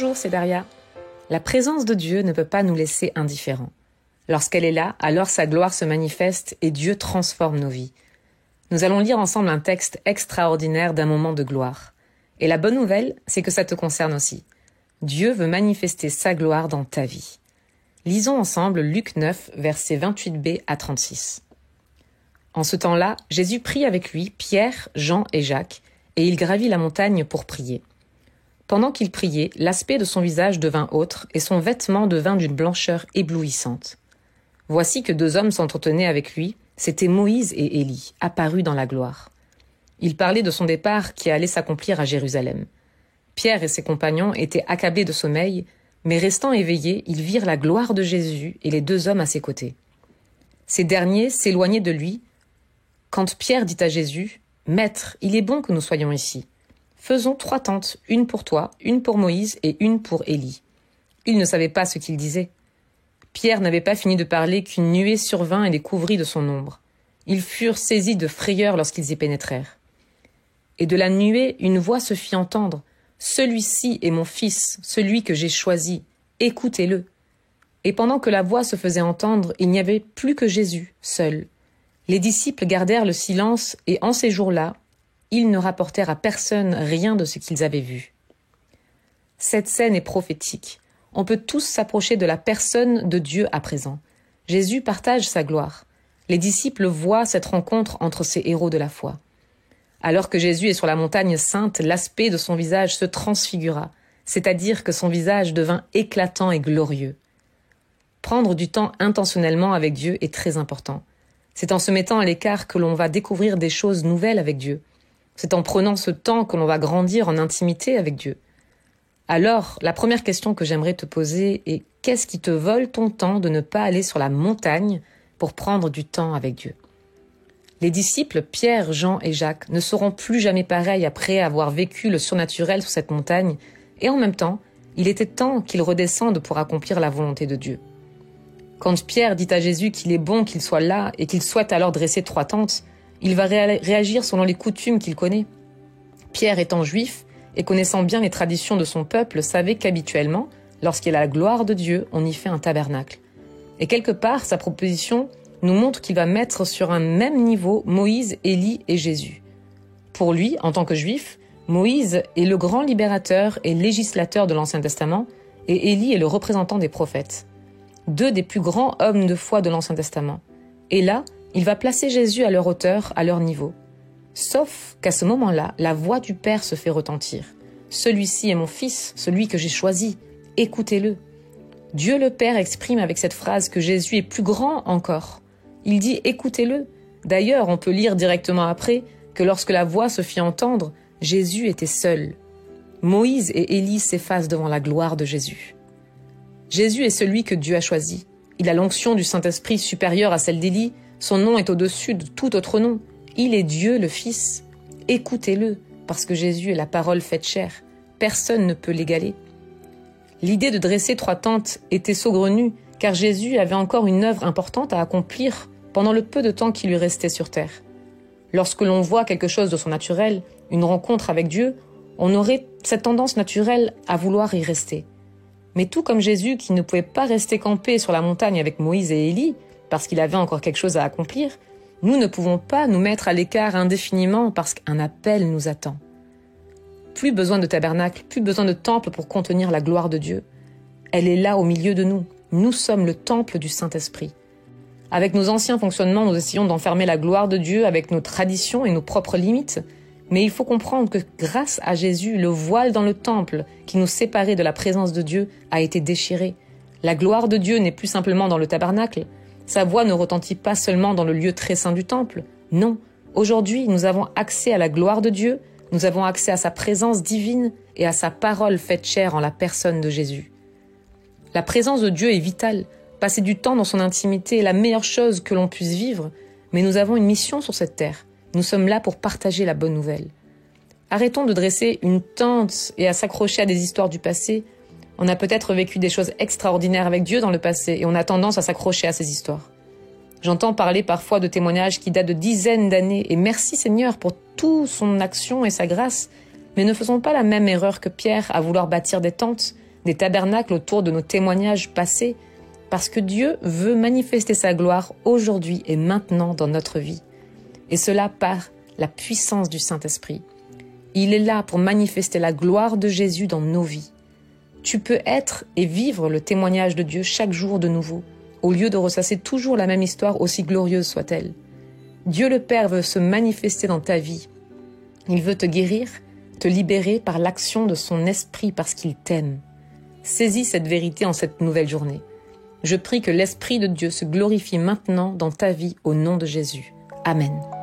Bonjour, c'est Daria. La présence de Dieu ne peut pas nous laisser indifférents. Lorsqu'elle est là, alors sa gloire se manifeste et Dieu transforme nos vies. Nous allons lire ensemble un texte extraordinaire d'un moment de gloire. Et la bonne nouvelle, c'est que ça te concerne aussi. Dieu veut manifester sa gloire dans ta vie. Lisons ensemble Luc 9, versets 28b à 36. En ce temps-là, Jésus prit avec lui Pierre, Jean et Jacques, et il gravit la montagne pour prier. Pendant qu'il priait, l'aspect de son visage devint autre, et son vêtement devint d'une blancheur éblouissante. Voici que deux hommes s'entretenaient avec lui, c'étaient Moïse et Élie, apparus dans la gloire. Ils parlaient de son départ qui allait s'accomplir à Jérusalem. Pierre et ses compagnons étaient accablés de sommeil, mais restant éveillés, ils virent la gloire de Jésus et les deux hommes à ses côtés. Ces derniers s'éloignaient de lui, quand Pierre dit à Jésus, « Maître, il est bon que nous soyons ici. Faisons 3 tentes, une pour toi, une pour Moïse et une pour Élie. » Ils ne savaient pas ce qu'il disait. Pierre n'avait pas fini de parler qu'une nuée survint et les couvrit de son ombre. Ils furent saisis de frayeur lorsqu'ils y pénétrèrent. Et de la nuée, une voix se fit entendre. « Celui-ci est mon fils, celui que j'ai choisi. Écoutez-le. » Et pendant que la voix se faisait entendre, il n'y avait plus que Jésus, seul. Les disciples gardèrent le silence et en ces jours-là, ils ne rapportèrent à personne rien de ce qu'ils avaient vu. Cette scène est prophétique. On peut tous s'approcher de la personne de Dieu à présent. Jésus partage sa gloire. Les disciples voient cette rencontre entre ces héros de la foi. Alors que Jésus est sur la montagne sainte, l'aspect de son visage se transfigura, c'est-à-dire que son visage devint éclatant et glorieux. Prendre du temps intentionnellement avec Dieu est très important. C'est en se mettant à l'écart que l'on va découvrir des choses nouvelles avec Dieu. C'est en prenant ce temps que l'on va grandir en intimité avec Dieu. Alors, la première question que j'aimerais te poser est « Qu'est-ce qui te vole ton temps de ne pas aller sur la montagne pour prendre du temps avec Dieu ?» Les disciples Pierre, Jean et Jacques ne seront plus jamais pareils après avoir vécu le surnaturel sur cette montagne et en même temps, il était temps qu'ils redescendent pour accomplir la volonté de Dieu. Quand Pierre dit à Jésus qu'il est bon qu'il soit là et qu'il souhaite alors dresser 3 tentes, il va réagir selon les coutumes qu'il connaît. Pierre étant juif et connaissant bien les traditions de son peuple, savait qu'habituellement, lorsqu'il y a la gloire de Dieu, on y fait un tabernacle. Et quelque part, sa proposition nous montre qu'il va mettre sur un même niveau Moïse, Élie et Jésus. Pour lui, en tant que juif, Moïse est le grand libérateur et législateur de l'Ancien Testament et Élie est le représentant des prophètes. 2 des plus grands hommes de foi de l'Ancien Testament. Et là, il va placer Jésus à leur hauteur, à leur niveau. Sauf qu'à ce moment-là, la voix du Père se fait retentir. « Celui-ci est mon fils, celui que j'ai choisi. Écoutez-le. » Dieu le Père exprime avec cette phrase que Jésus est plus grand encore. Il dit « Écoutez-le ». D'ailleurs, on peut lire directement après que lorsque la voix se fit entendre, Jésus était seul. Moïse et Élie s'effacent devant la gloire de Jésus. Jésus est celui que Dieu a choisi. Il a l'onction du Saint-Esprit supérieure à celle d'Élie. Son nom est au-dessus de tout autre nom. Il est Dieu, le Fils. Écoutez-le, parce que Jésus est la parole faite chair. Personne ne peut l'égaler. L'idée de dresser 3 tentes était saugrenue, car Jésus avait encore une œuvre importante à accomplir pendant le peu de temps qui lui restait sur terre. Lorsque l'on voit quelque chose de son naturel, une rencontre avec Dieu, on aurait cette tendance naturelle à vouloir y rester. Mais tout comme Jésus qui ne pouvait pas rester campé sur la montagne avec Moïse et Élie, parce qu'il avait encore quelque chose à accomplir, nous ne pouvons pas nous mettre à l'écart indéfiniment parce qu'un appel nous attend. Plus besoin de tabernacle, plus besoin de temple pour contenir la gloire de Dieu. Elle est là au milieu de nous. Nous sommes le temple du Saint-Esprit. Avec nos anciens fonctionnements, nous essayons d'enfermer la gloire de Dieu avec nos traditions et nos propres limites. Mais il faut comprendre que grâce à Jésus, le voile dans le temple qui nous séparait de la présence de Dieu a été déchiré. La gloire de Dieu n'est plus simplement dans le tabernacle. Sa voix ne retentit pas seulement dans le lieu très saint du temple. Non, aujourd'hui, nous avons accès à la gloire de Dieu, nous avons accès à sa présence divine et à sa parole faite chair en la personne de Jésus. La présence de Dieu est vitale. Passer du temps dans son intimité est la meilleure chose que l'on puisse vivre, mais nous avons une mission sur cette terre. Nous sommes là pour partager la bonne nouvelle. Arrêtons de dresser une tente et à s'accrocher à des histoires du passé. On a peut-être vécu des choses extraordinaires avec Dieu dans le passé et on a tendance à s'accrocher à ces histoires. J'entends parler parfois de témoignages qui datent de dizaines d'années et merci Seigneur pour toute son action et sa grâce, mais ne faisons pas la même erreur que Pierre à vouloir bâtir des tentes des tabernacles autour de nos témoignages passés, parce que Dieu veut manifester sa gloire aujourd'hui et maintenant dans notre vie. Et cela par la puissance du Saint-Esprit. Il est là pour manifester la gloire de Jésus dans nos vies. Tu peux être et vivre le témoignage de Dieu chaque jour de nouveau, au lieu de ressasser toujours la même histoire aussi glorieuse soit-elle. Dieu le Père veut se manifester dans ta vie. Il veut te guérir, te libérer par l'action de son esprit parce qu'il t'aime. Saisis cette vérité en cette nouvelle journée. Je prie que l'Esprit de Dieu se glorifie maintenant dans ta vie au nom de Jésus. Amen.